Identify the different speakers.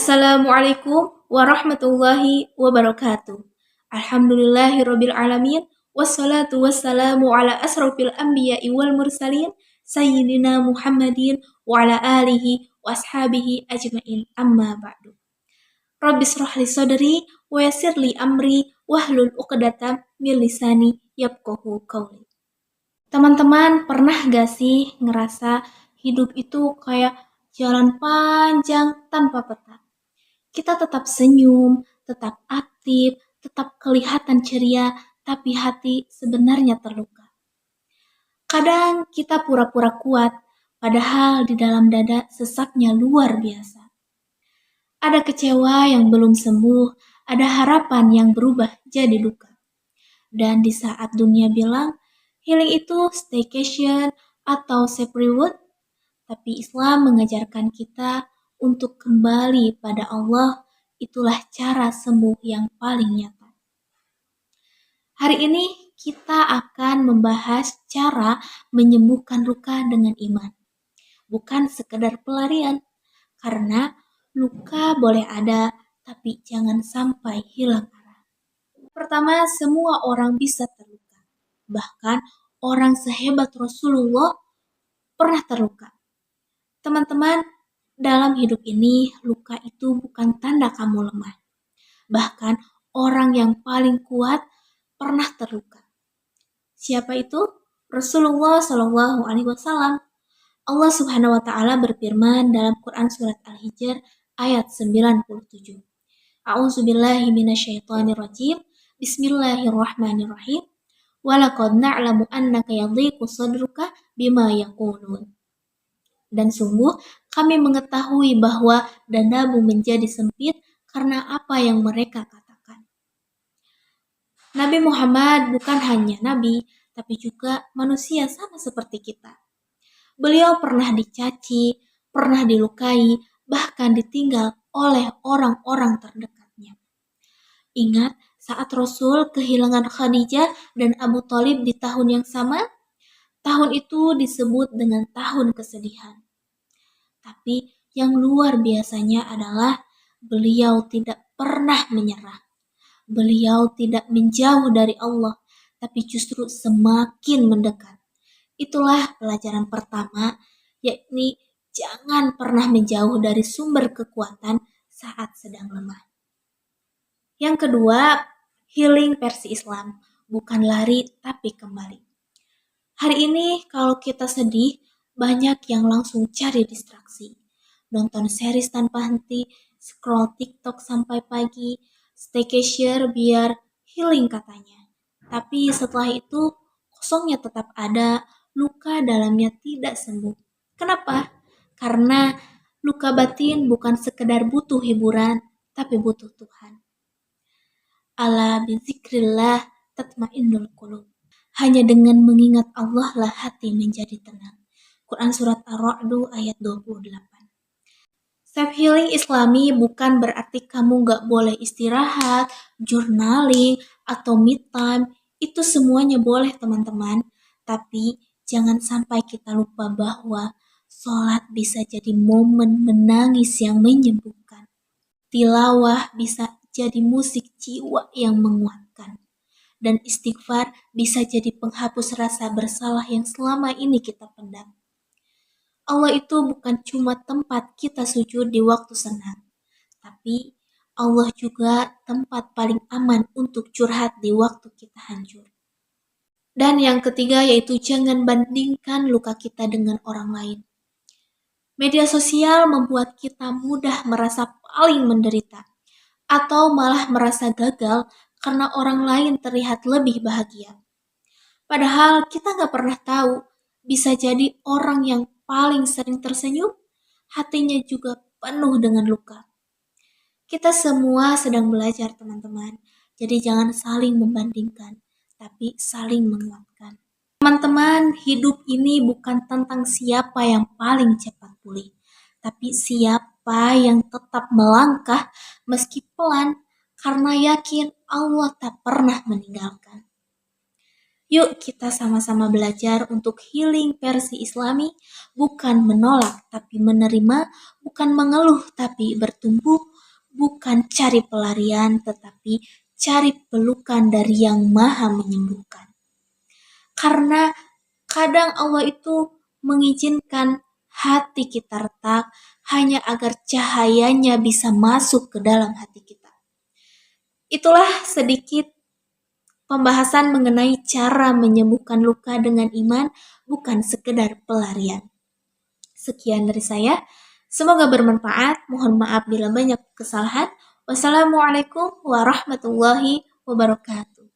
Speaker 1: Assalamualaikum warahmatullahi wabarakatuh. Alhamdulillahirabbil alamin wassalatu wassalamu ala asrofil anbiya'i wal mursalin sayyidina Muhammadin wa ala alihi wa ashabihi ajmain amma ba'du. Rabbi shrah li sadri wa yassir li amri wahlul 'uqdatam min lisani yafqahu qawli. Teman-teman, pernah gak sih ngerasa hidup itu kayak jalan panjang tanpa peta? Kita tetap senyum, tetap aktif, tetap kelihatan ceria, tapi hati sebenarnya terluka. Kadang kita pura-pura kuat, padahal di dalam dada sesaknya luar biasa. Ada kecewa yang belum sembuh, ada harapan yang berubah jadi duka. Dan di saat dunia bilang, healing itu staycation atau safe reward, tapi Islam mengajarkan kita untuk kembali pada Allah. Itulah cara sembuh yang paling nyata. Hari ini kita akan membahas cara menyembuhkan luka dengan iman. Bukan sekedar pelarian, karena luka boleh ada, tapi jangan sampai hilang arah. Pertama, semua orang bisa terluka. Bahkan orang sehebat Rasulullah pernah terluka. Teman-teman, dalam hidup ini, luka itu bukan tanda kamu lemah. Bahkan orang yang paling kuat pernah terluka. Siapa itu? Rasulullah Shallallahu Alaihi Wasallam. Allah Subhanahu Wa Taala berfirman dalam Quran surat Al-Hijr ayat 97. A'udzubillahi minasyaitonirrajim. Bismillahirrahmanirrahim. Walaqad na'lamu annaka yadhiqu sadruka bima yaqulun. Dan sungguh kami mengetahui bahwa dadamu menjadi sempit karena apa yang mereka katakan. Nabi Muhammad bukan hanya nabi, tapi juga manusia sama seperti kita. Beliau pernah dicaci, pernah dilukai, bahkan ditinggal oleh orang-orang terdekatnya. Ingat saat Rasul kehilangan Khadijah dan Abu Thalib di tahun yang sama? Tahun itu disebut dengan tahun kesedihan. Tapi yang luar biasanya adalah beliau tidak pernah menyerah. Beliau tidak menjauh dari Allah, tapi justru semakin mendekat. Itulah pelajaran pertama, yakni jangan pernah menjauh dari sumber kekuatan saat sedang lemah. Yang kedua, healing versi Islam, bukan lari tapi kembali. Hari ini kalau kita sedih, banyak yang langsung cari distraksi. Nonton series tanpa henti, scroll TikTok sampai pagi, staycation biar healing katanya. Tapi setelah itu, kosongnya tetap ada, luka dalamnya tidak sembuh. Kenapa? Karena luka batin bukan sekedar butuh hiburan, tapi butuh Tuhan. Ala bizikrillah tatmainnul qulub. Hanya dengan mengingat Allah lah hati menjadi tenang. Quran surat Ar-Ra'd ayat 28. Self healing Islami bukan berarti kamu gak boleh istirahat, journaling, atau me time. Itu semuanya boleh teman-teman. Tapi jangan sampai kita lupa bahwa sholat bisa jadi momen menangis yang menyembuhkan. Tilawah bisa jadi musik jiwa yang menguatkan. Dan istighfar bisa jadi penghapus rasa bersalah yang selama ini kita pendam. Allah itu bukan cuma tempat kita sujud di waktu senang, tapi Allah juga tempat paling aman untuk curhat di waktu kita hancur. Dan yang ketiga yaitu jangan bandingkan luka kita dengan orang lain. Media sosial membuat kita mudah merasa paling menderita, atau malah merasa gagal karena orang lain terlihat lebih bahagia. Padahal kita gak pernah tahu, bisa jadi orang yang paling sering tersenyum, hatinya juga penuh dengan luka. Kita semua sedang belajar teman-teman, jadi jangan saling membandingkan, tapi saling menguatkan. Teman-teman, hidup ini bukan tentang siapa yang paling cepat pulih, tapi siapa yang tetap melangkah meski pelan, karena yakin Allah tak pernah meninggalkan. Yuk kita sama-sama belajar untuk healing versi Islami, bukan menolak tapi menerima, bukan mengeluh tapi bertumbuh, bukan cari pelarian, tetapi cari pelukan dari Yang Maha Menyembuhkan. Karena kadang Allah itu mengizinkan hati kita retak hanya agar cahayanya bisa masuk ke dalam hati kita. Itulah sedikit pembahasan mengenai cara menyembuhkan luka dengan iman, bukan sekedar pelarian. Sekian dari saya. Semoga bermanfaat. Mohon maaf bila banyak kesalahan. Wassalamualaikum warahmatullahi wabarakatuh.